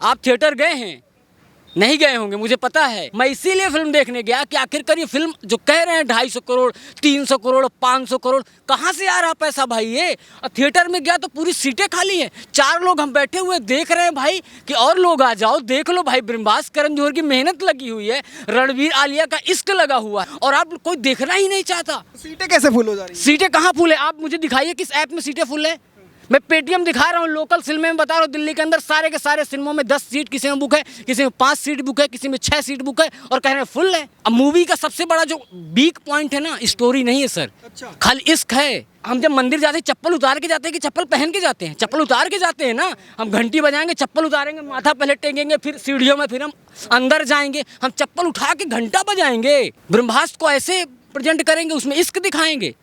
आप थिएटर गए हैं? नहीं गए होंगे, मुझे पता है। मैं इसीलिए फिल्म देखने गया कि आखिरकार ये फिल्म जो कह रहे हैं 250 करोड़, 300 करोड़, 500 करोड़, कहाँ से आ रहा पैसा भाई ये? और थिएटर में गया तो पूरी सीटें खाली हैं, 4 लोग हम बैठे हुए देख रहे हैं भाई कि और लोग आ जाओ, देख लो भाई। ब्रह्मास्त्र, करण जौहर की मेहनत लगी हुई है, रणवीर आलिया का इश्क लगा हुआ है, और आप कोई देखना ही नहीं चाहता। सीटें कैसे फुल हो जा रही हैं? सीटें कहाँ फुल है? आप मुझे दिखाइए किस ऐप में सीटें फुल है। मैं पेटीएम दिखा रहा हूँ, लोकल सिनेमा में बता रहा हूँ, दिल्ली के अंदर सारे के सारे सिनेमा में 10 सीट किसी में बुक है, किसी में 5 सीट बुक है, किसी में 6 सीट बुक है, और कह रहे हैं फुल है। अब मूवी का सबसे बड़ा जो वीक पॉइंट है ना, स्टोरी नहीं है सर, अच्छा। खाली इश्क है। हम जब मंदिर जाते हैं चप्पल उतार के जाते हैं कि चप्पल पहन के जाते हैं? चप्पल उतार के जाते हैं ना। हम घंटी बजाएंगे, चप्पल उतारेंगे, माथा पहले टेकेंगे, फिर सीढ़ियों में फिर हम अंदर जाएंगे, हम चप्पल उठा के घंटा बजाएंगे। ब्रह्मास्त्र को ऐसे प्रेजेंट करेंगे, उसमें इश्क दिखाएंगे।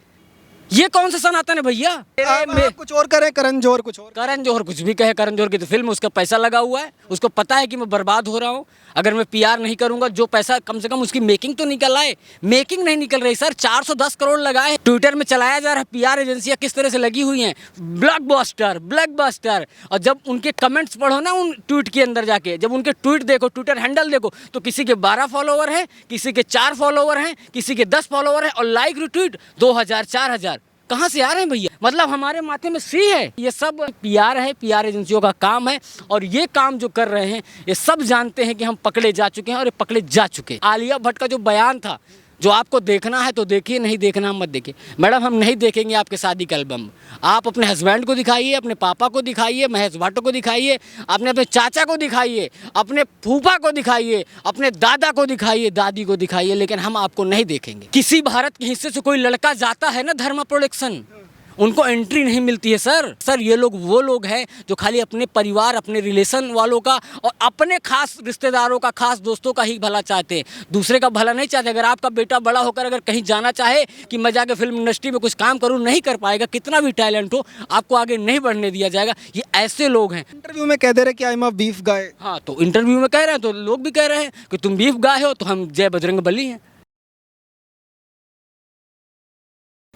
ये कौन सा सनातन है भैया? आप कुछ और करें, करण जौहर कुछ और। करण जौहर कुछ भी कहे, करण जौहर की तो फिल्म, उसका पैसा लगा हुआ है, उसको पता है कि मैं बर्बाद हो रहा हूँ। अगर मैं पीआर नहीं करूंगा, जो पैसा कम से कम उसकी मेकिंग तो निकल आए। मेकिंग नहीं निकल रही सर, 410 करोड़ लगाए, ट्विटर में चलाया जा रहा है। पीआर एजेंसियां किस तरह से लगी हुई हैं, ब्लॉकबस्टर ब्लॉकबस्टर। और जब उनके कमेंट्स पढ़ो ना उन ट्वीट के अंदर जाके, जब उनके ट्वीट देखो, ट्विटर हैंडल देखो, तो किसी के 12 फॉलोवर हैं, किसी के 4 फॉलोवर हैं, किसी के 10 फॉलोवर हैं, और लाइक रिट्वीट 2000 4000 कहाँ से आ रहे हैं भैया? मतलब हमारे माथे में सी है। ये सब पीआर है, पीआर एजेंसियों का काम है, और ये काम जो कर रहे हैं ये सब जानते हैं कि हम पकड़े जा चुके हैं, और ये पकड़े जा चुके हैं। आलिया भट्ट का जो बयान था, जो आपको देखना है तो देखिए, नहीं देखना मत देखिए। मैडम, हम नहीं देखेंगे आपके शादी का एल्बम। आप अपने हस्बैंड को दिखाइए, अपने पापा को दिखाइए, महेश भट्ट को दिखाइए, अपने चाचा को दिखाइए, अपने फूफा को दिखाइए, अपने दादा को दिखाइए, दादी को दिखाइए, लेकिन हम आपको नहीं देखेंगे। किसी भारत के हिस्से से कोई लड़का जाता है ना धर्मा प्रोडक्शन, उनको एंट्री नहीं मिलती है सर। ये लोग वो लोग हैं जो खाली अपने परिवार, अपने रिलेशन वालों का और अपने खास रिश्तेदारों का, खास दोस्तों का ही भला चाहते हैं, दूसरे का भला नहीं चाहते। अगर आपका बेटा बड़ा होकर अगर कहीं जाना चाहे कि मैं जाके फिल्म इंडस्ट्री में कुछ काम करूं, नहीं कर पाएगा, कितना भी टैलेंट हो, आपको आगे नहीं बढ़ने दिया जाएगा। ये ऐसे लोग हैं। इंटरव्यू में कह दे रहे कि आई एम अ बीफ गाय। हाँ, तो इंटरव्यू में कह रहे हैं तो लोग भी कह रहे हैं कि तुम बीफ गाय हो, तो हम जय बजरंग बली हैं।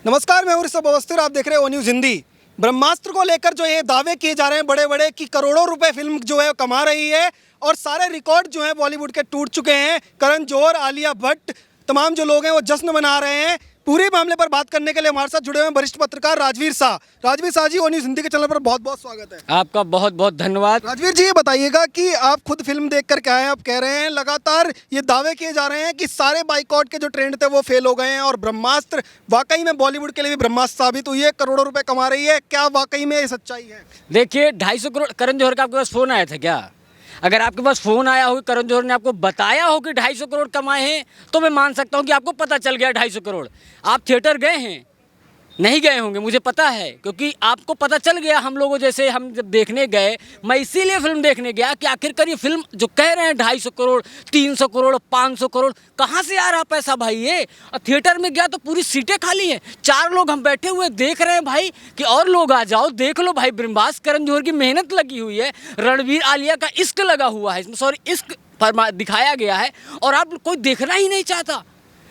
नमस्कार, मैं हूं ऋषभ अवस्थी और आप देख रहे हैं ओ न्यूज़ हिंदी। ब्रह्मास्त्र को लेकर जो ये दावे किए जा रहे हैं बड़े बड़े कि करोड़ों रुपए फिल्म जो है कमा रही है, और सारे रिकॉर्ड जो है बॉलीवुड के टूट चुके हैं। करण जौहर, आलिया भट्ट, तमाम जो लोग हैं वो जश्न मना रहे हैं। पूरे मामले पर बात करने के लिए हमारे साथ जुड़े हुए हैं वरिष्ठ पत्रकार राजवीर शाह। राजवीर शाह जी, ओ न्यूज़ हिंदी के चैनल पर बहुत बहुत स्वागत है। आपका बहुत बहुत धन्यवाद। राजवीर जी, ये बताइएगा कि आप खुद फिल्म देख कर के आए हैं, आप कह रहे हैं लगातार ये दावे किए जा रहे हैं कि सारे बाइकआउट के जो ट्रेंड थे वो फेल हो गए हैं, और ब्रह्मास्त्र वाकई में बॉलीवुड के लिए भी ब्रह्मास्त्र साबित हुई है, करोड़ों रुपए कमा रही है। क्या वाकई में ये सच्चाई है? देखिए, 250 करोड़ करण जौहर का आपके पास फोन आया था क्या? अगर आपके पास फोन आया हो, करण जौहर ने आपको बताया हो कि 250 करोड़ कमाए हैं, तो मैं मान सकता हूं कि आपको पता चल गया 250 करोड़। आप थिएटर गए हैं? नहीं गए होंगे, मुझे पता है, क्योंकि आपको पता चल गया। हम लोगों जैसे हम जब देखने गए, मैं इसीलिए फिल्म देखने गया कि आखिरकार ये फिल्म जो कह रहे हैं 250 करोड़, 300 करोड़, 500 करोड़, कहाँ से आ रहा पैसा भाई ये? और थिएटर में गया तो पूरी सीटें खाली हैं, 4 लोग हम बैठे हुए देख रहे हैं भाई कि और लोग आ जाओ, देख लो भाई। ब्रह्मास्त्र, करण जौहर की मेहनत लगी हुई है, रणवीर आलिया का इश्क लगा हुआ है इसमें, सॉरी इश्क दिखाया गया है, और आप कोई देखना ही नहीं चाहता।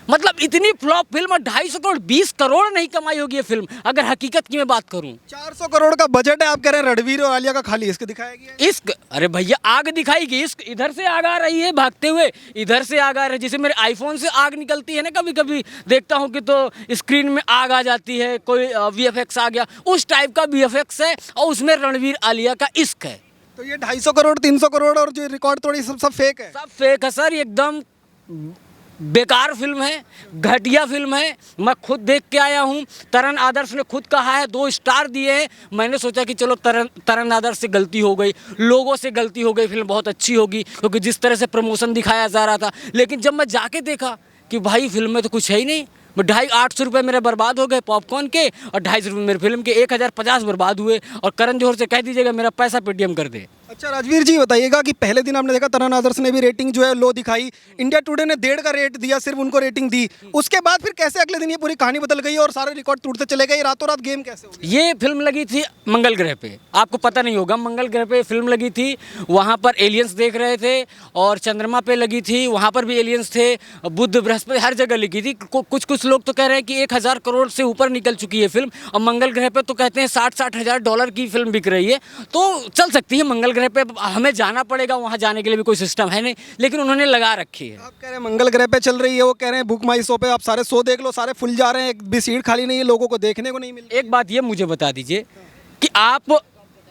मतलब इतनी फ्लॉप फिल्म, 250 करोड़, 20 करोड़ नहीं कमाई होगी ये फिल्म, अगर हकीकत की मैं बात करूं। 400 करोड़ का बजट है, आप कह रहे हैं रणवीर और आलिया का खाली इश्क दिखाया गया है। इश्क? अरे भैया, आग दिखाई गई, इश्क इधर से आग आ रही है भागते हुए, इधर से आग आ रही है। जैसे मेरे आईफोन से आग निकलती है ना, कभी कभी देखता हूँ कि तो स्क्रीन में आग आ जाती है, कोई वीएफएक्स आ गया, उस टाइप का वीएफएक्स है, और उसमें रणवीर आलिया का इश्क है। तो ये 250 करोड़, 300 करोड़ और जो रिकॉर्ड तोड़ी सब फेक है। सब फेक है सर, एकदम बेकार फिल्म है, घटिया फिल्म है। मैं खुद देख के आया हूँ, तरण आदर्श ने खुद कहा है, 2 स्टार दिए हैं। मैंने सोचा कि चलो तरण आदर्श से गलती हो गई, लोगों से गलती हो गई, फिल्म बहुत अच्छी होगी, क्योंकि जिस तरह से प्रमोशन दिखाया जा रहा था। लेकिन जब मैं जाके देखा कि भाई फिल्म में तो कुछ है ही नहीं। 850 रुपये मेरे बर्बाद हो गए पॉपकॉर्न के, और 250 रुपये मेरे फिल्म के, 1050 बर्बाद हुए। और करण जौहर से कह दीजिएगा मेरा पैसा पेटीएम कर दे। अच्छा राजवीर जी, बताइएगा कि पहले दिन आपने देखा तरण आदर्श ने भी रेटिंग जो है लो दिखाई, इंडिया टुडे ने 1.5 का रेट दिया, सिर्फ उनको रेटिंग दी। उसके बाद फिर कैसे अगले दिन ये पूरी कहानी बदल गई और सारे रिकॉर्ड टूटते चले गए? रातों रात गेम कैसे हो गई? ये फिल्म लगी थी मंगल ग्रह पे, आपको पता नहीं होगा, मंगल ग्रह पे फिल्म लगी थी। वहाँ पर एलियंस देख रहे थे, और चंद्रमा पे लगी थी, वहाँ पर भी एलियंस थे। बुध बृहस्पति हर जगह लगी थी। कुछ लोग तो कह रहे हैं कि 1000 करोड़ से ऊपर निकल चुकी है फिल्म, और मंगल ग्रह पे तो कहते हैं $60,000 की फिल्म बिक रही है। तो चल सकती है, मंगल ग्रह ग्रह पे हमें जाना पड़ेगा, वहाँ जाने के लिए भी कोई सिस्टम है नहीं, लेकिन उन्होंने लगा रखी है। आप कह रहे हैं मंगल ग्रह पे चल रही है, वो कह रहे हैं बुक माई शो पे आप सारे शो देख लो, सारे फुल जा रहे हैं, एक भी सीट खाली नहीं है, लोगों को देखने को नहीं मिल रही। एक बात ये मुझे बता दीजिए कि आप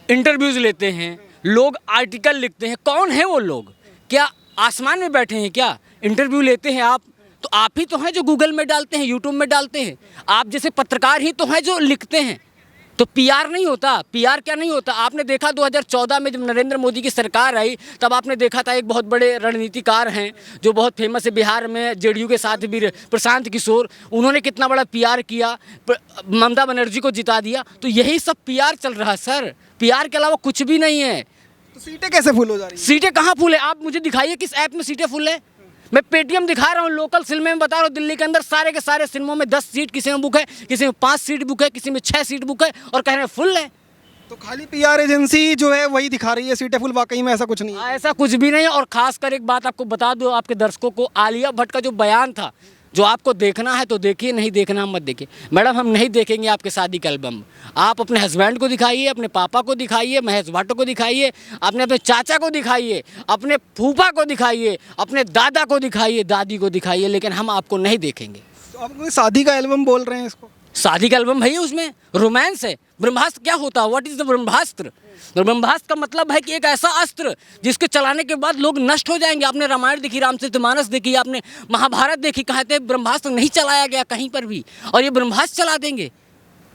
इंटरव्यूज़ लेते हैं, लोग आर्टिकल लिखते हैं, कौन है वो लोग? क्या आसमान में बैठे हैं क्या? इंटरव्यू लेते हैं आप, तो आप ही तो हैं जो गूगल में डालते हैं, यूट्यूब में डालते हैं। आप जैसे पत्रकार ही तो हैं जो लिखते हैं। तो पीआर नहीं होता? पीआर क्या नहीं होता? आपने देखा 2014 में जब नरेंद्र मोदी की सरकार आई, तब आपने देखा था एक बहुत बड़े रणनीतिकार हैं जो बहुत फेमस है बिहार में, जेडीयू के साथ भी, प्रशांत किशोर, उन्होंने कितना बड़ा पीआर किया, ममता बनर्जी को जिता दिया। तो यही सब पीआर चल रहा है सर, पीआर के अलावा कुछ भी नहीं है। तो सीटें कैसे फुल हो जा रही हैं? सीटें कहाँ फुल है? आप मुझे दिखाइए किस ऐप में सीटें फुल है। मैं पेटीएम दिखा रहा हूँ, लोकल सिनेमा में बता रहा हूँ, दिल्ली के अंदर सारे के सारे सिनेमाओं में 10 सीट किसी में बुक है, किसी में 5 सीट बुक है, किसी में 6 सीट बुक है, और कह रहे हैं फुल है। तो खाली पीआर एजेंसी जो है वही दिखा रही है सीटें फुल, वाकई में ऐसा कुछ नहीं है। ऐसा कुछ भी नहीं है। और खासकर एक बात आपको बता दो, आपके दर्शकों को, आलिया भट्ट का जो बयान था, जो आपको देखना है तो देखिए, नहीं देखना मत देखिए। मैडम, हम नहीं देखेंगे आपके शादी का एल्बम। आप अपने हस्बैंड को दिखाइए, अपने पापा को दिखाइए, महेश भट्ट को दिखाइए, अपने चाचा को दिखाइए, अपने फूफा को दिखाइए, अपने दादा को दिखाइए, दादी को दिखाइए, लेकिन हम आपको नहीं देखेंगे। तो आप कोई शादी का एल्बम बोल रहे हैं इसको? शादी का एल्बम भैया, उसमें रोमांस है। ब्रह्मास्त्र क्या होता है? व्हाट इज द ब्रह्मास्त्र? ब्रह्मास्त्र का मतलब है कि एक ऐसा अस्त्र जिसके चलाने के बाद लोग नष्ट हो जाएंगे। आपने रामायण देखी, रामचरितमानस देखी, आपने महाभारत देखी, कहते हैं ब्रह्मास्त्र नहीं चलाया गया कहीं पर भी, और ये ब्रह्मास्त्र चला देंगे।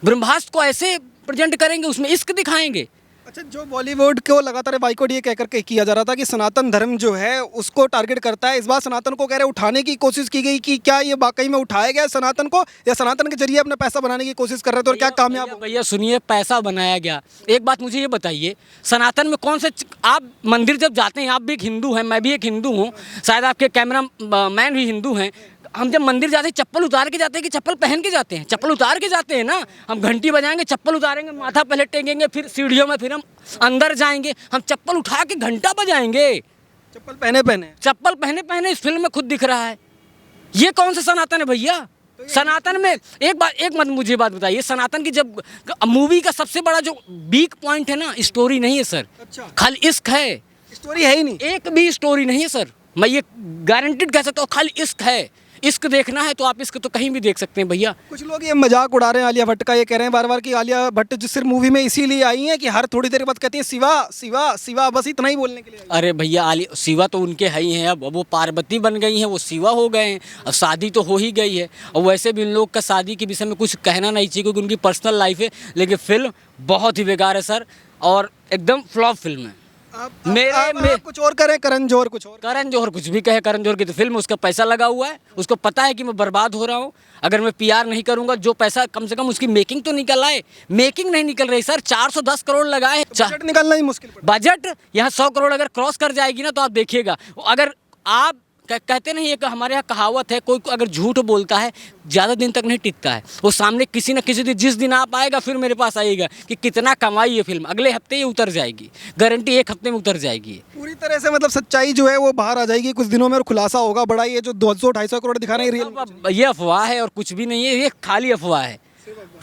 ब्रह्मास्त्र को ऐसे प्रेजेंट करेंगे, उसमें इश्क दिखाएंगे। अच्छा, जो बॉलीवुड को लगातार बाइकआउट ये कहकर के किया जा रहा था कि सनातन धर्म जो है उसको टारगेट करता है, इस बार सनातन को कह रहे उठाने की कोशिश की गई, कि क्या ये वाकई में उठाया गया सनातन को, या सनातन के जरिए अपना पैसा बनाने की कोशिश कर रहे थे, और क्या कामयाब हो? भैया सुनिए, पैसा बनाया गया। एक बात मुझे ये बताइए, सनातन में कौन से आप मंदिर जब जाते हैं, आप भी एक हिंदू हैं, मैं भी एक हिंदू हूँ, शायद आपके कैमरा मैन भी हिंदू हैं। हम जब मंदिर जाते हैं चप्पल उतार के जाते हैं कि चप्पल पहन के जाते हैं? चप्पल उतार के जाते हैं ना। हम घंटी बजाएंगे, चप्पल उतारेंगे, माथा पहले टेकेंगे, फिर सीढ़ियों में फिर हम अंदर जाएंगे, हम चप्पल उठा के घंटा बजाएंगे। चप्पल पहने पहने चप्पल पहने पहने इस फिल्म में खुद दिख रहा है। ये कौन सा सनातन है भैया? सनातन में एक मत मुझे बात बताइए, सनातन की जब मूवी का सबसे बड़ा जो वीक पॉइंट है ना, स्टोरी नहीं है सर। अच्छा, खाली इश्क है, स्टोरी है ही नहीं, एक भी स्टोरी नहीं है सर। मैं ये गारंटीड कह सकता हूँ, खाली इश्क है। इश्क देखना है तो आप इश्क तो कहीं भी देख सकते हैं भैया। कुछ लोग ये मजाक उड़ा रहे हैं आलिया भट्ट का, ये कह रहे हैं बार बार कि आलिया भट्ट जो सिर्फ मूवी में इसीलिए आई हैं कि हर थोड़ी देर बाद कहती है शिवा शिवा शिवा, बस इतना ही बोलने के लिए आई हैं। अरे भैया, शिवा तो उनके है ही हैं, अब वो पार्वती बन गई हैं, वो शिवा हो गए हैं, अब शादी तो हो ही गई है। और वैसे भी इन लोग का शादी के विषय में कुछ कहना नहीं चाहिए, क्योंकि उनकी पर्सनल लाइफ है। लेकिन फिल्म बहुत ही बेकार है सर, और एकदम फ्लॉप फिल्म है। आप कुछ और करें, करण जौहर कुछ और। करण जौहर कुछ भी कहे, करण जौहर की तो फिल्म, उसका पैसा लगा हुआ है, उसको पता है कि मैं बर्बाद हो रहा हूँ। अगर मैं पीआर नहीं करूंगा, जो पैसा कम से कम उसकी मेकिंग तो निकल आए। मेकिंग नहीं निकल रही सर, 410 करोड़ लगाए। बजट निकालना ही मुश्किल पड़। बजट यहाँ 100 करोड़ अगर क्रॉस कर जाएगी ना, तो आप देखिएगा। अगर आप कहते नहीं, एक हमारे यहाँ कहावत है, कोई अगर झूठ बोलता है ज़्यादा दिन तक नहीं टिकता है। वो सामने किसी न किसी दिन, जिस दिन आप आएगा फिर मेरे पास आइएगा कि कितना कमाई ये फिल्म, अगले हफ्ते ही उतर जाएगी, गारंटी 1 हफ्ते में उतर जाएगी। पूरी तरह से मतलब सच्चाई जो है वो बाहर आ जाएगी कुछ दिनों में, और खुलासा होगा बड़ा। ये जो 200-250 करोड़ दिखा रहे हैं रियल, ये अफवाह है और कुछ भी नहीं है, ये खाली अफवाह है।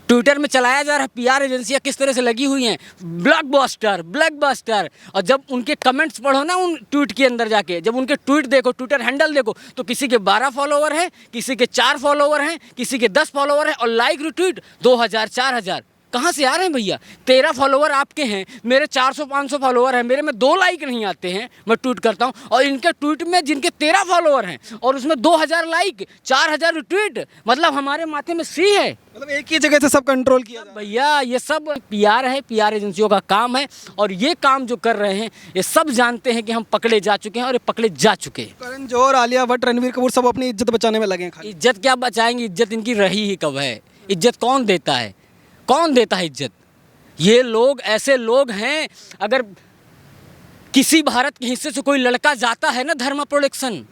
ट्विटर में चलाया जा रहा है, पीआर एजेंसियां किस तरह से लगी हुई हैं, ब्लॉकबस्टर ब्लॉकबस्टर। और जब उनके कमेंट्स पढ़ो ना उन ट्वीट के अंदर जाके, जब उनके ट्वीट देखो, ट्विटर हैंडल देखो, तो किसी के 12 फॉलोवर हैं, किसी के 4 फॉलोवर हैं, किसी के 10 फॉलोवर हैं, और लाइक रिट्वीट 2000 4000 कहाँ से आ रहे हैं भैया? 13 फॉलोवर आपके हैं, मेरे 400-500 फॉलोवर हैं, मेरे में 2 लाइक नहीं आते हैं, मैं ट्वीट करता हूँ। और इनके ट्वीट में जिनके 13 फॉलोवर हैं और उसमें 2000 लाइक, 4000 रिट्वीट, मतलब हमारे माथे में सी है। मतलब एक ही जगह से सब कंट्रोल किया जा रहा है। भैया ये सब पीआर है, पीआर एजेंसियों का काम है, और ये काम जो कर रहे हैं ये सब जानते हैं कि हम पकड़े जा चुके हैं, और ये पकड़े जा चुके हैं। करण जौहर, आलिया भट्ट, रणवीर कपूर सब अपनी इज्जत बचाने में लगे हैं खाली। इज्जत क्या बचाएंगे? इज्जत इनकी रही ही कब है? इज्जत कौन देता है? कौन देता है इज्जत? ये लोग ऐसे लोग हैं, अगर किसी भारत के हिस्से से कोई लड़का जाता है ना धर्मा प्रोडक्शन,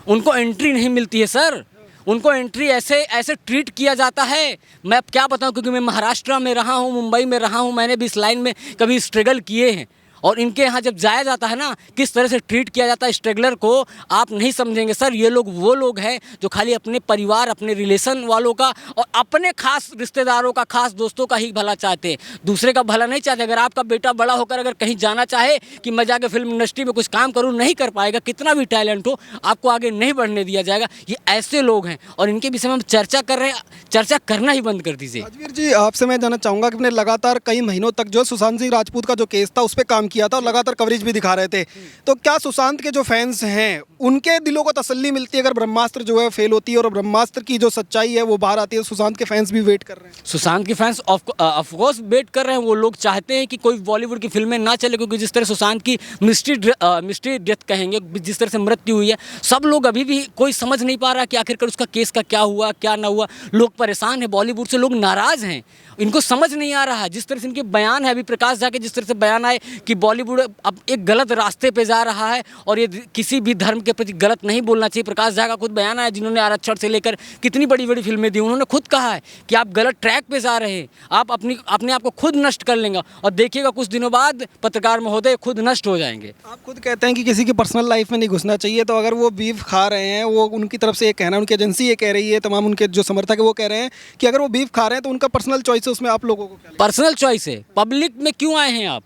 उनको एंट्री नहीं मिलती है सर। उनको एंट्री ऐसे ट्रीट किया जाता है, मैं अब क्या बताऊं, क्योंकि मैं महाराष्ट्र में रहा हूं, मुंबई में रहा हूं, मैंने भी इस लाइन में कभी स्ट्रगल किए हैं। और इनके यहाँ जब जाया जाता है ना, किस तरह से ट्रीट किया जाता है स्ट्रगलर को, आप नहीं समझेंगे सर। ये लोग वो लोग हैं जो खाली अपने परिवार, अपने रिलेशन वालों का और अपने खास रिश्तेदारों का, खास दोस्तों का ही भला चाहते हैं, दूसरे का भला नहीं चाहते। अगर आपका बेटा बड़ा होकर अगर कहीं जाना चाहे कि मैं जाके फिल्म इंडस्ट्री में कुछ काम करूँ, नहीं कर पाएगा, कितना भी टैलेंट हो, आपको आगे नहीं बढ़ने दिया जाएगा। ये ऐसे लोग हैं और इनके विषय में हम चर्चा कर रहे हैं, चर्चा करना ही बंद कर दीजिए। राजवीर जी, आपसे मैं जानना चाहूँगा कि आपने लगातार कई महीनों तक जो सुशांत सिंह राजपूत का जो केस था उस पर काम किया था और लगातार कवरेज भी दिखा रहे थे, तो क्या सुशांत के जो फैंस हैं उनके दिलों को तसल्ली मिलती है अगर ब्रह्मास्त्र जो है फेल होती है और ब्रह्मास्त्र की जो सच्चाई है वो बाहर आती है? सुशांत के फैंस भी वेट कर रहे हैं। सुशांत के फैंस ऑफकोर्स वेट कर रहे हैं। वो लोग चाहते हैं कि कोई बॉलीवुड की फिल्में ना चले, क्योंकि जिस तरह सुशांत की मिस्ट्री डेथ कहेंगे, जिस तरह से मृत्यु हुई है, सब लोग अभी भी कोई समझ नहीं पा रहा कि आखिरकार उसका केस का क्या हुआ, क्या ना हुआ। लोग परेशान हैं, बॉलीवुड से लोग नाराज़ हैं, इनको समझ नहीं आ रहा। जिस तरह से इनके बयान है, अभी प्रकाश झा के जिस तरह से बयान आए कि बॉलीवुड अब एक गलत रास्ते पे जा रहा है और ये किसी भी धर्म के प्रति गलत नहीं बोलना चाहिए। प्रकाश झा का खुद बयान आया, जिन्होंने आरक्षण से लेकर कितनी बड़ी बड़ी फिल्में दी, उन्होंने खुद कहा है कि आप गलत ट्रैक पे जा रहे हैं, आप अपने आप को खुद नष्ट कर लेंगे और देखिएगा कुछ दिनों बाद पत्रकार महोदय खुद नष्ट हो जाएंगे। आप खुद कहते हैं कि किसी की पर्सनल लाइफ में नहीं घुसना चाहिए, तो अगर वो बीफ खा रहे हैं, वो उनकी तरफ से ये कहना, उनकी एजेंसी ये कह रही है, तमाम उनके जो समर्थक है वो कह रहे हैं कि अगर वो बीफ खा रहे हैं तो उनका पर्सनल चॉइस है, उसमें आप लोगों को क्या? पर्सनल चॉइस है, पब्लिक में क्यों आए हैं आप?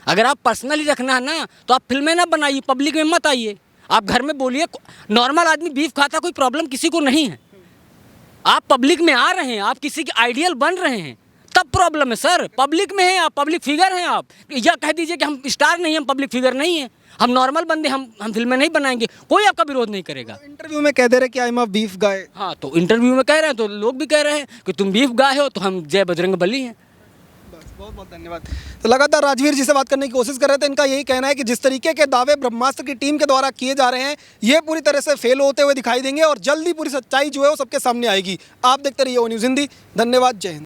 अगर आप पर्सनली रखना है ना तो आप फिल्में ना बनाइए, पब्लिक में मत आइए, आप घर में बोलिए। नॉर्मल आदमी बीफ खाता, कोई प्रॉब्लम किसी को नहीं है। आप पब्लिक में आ रहे हैं, आप किसी के आइडियल बन रहे हैं, तब प्रॉब्लम है सर। पब्लिक में हैं आप, पब्लिक फिगर हैं आप, या कह दीजिए कि हम स्टार नहीं हैं, हम पब्लिक फिगर नहीं हैं, हम नॉर्मल बंदे, हम फिल्में नहीं बनाएंगे, कोई आपका विरोध नहीं करेगा। इंटरव्यू में कह दे रहे कि आई एम अ बीफ गाय। हाँ, तो इंटरव्यू में कह रहे हैं तो लोग भी कह रहे हैं कि तुम बीफ गाय हो, तो हम जय बजरंग बली हैं। बहुत बहुत धन्यवाद। तो लगातार राजवीर जी से बात करने की कोशिश कर रहे थे। इनका यही कहना है कि जिस तरीके के दावे ब्रह्मास्त्र की टीम के द्वारा किए जा रहे हैं, ये पूरी तरह से फेल होते हुए दिखाई देंगे और जल्दी पूरी सच्चाई जो है वो सबके सामने आएगी। आप देखते रहिए ओ न्यूज़ हिंदी। धन्यवाद, जय हिंद।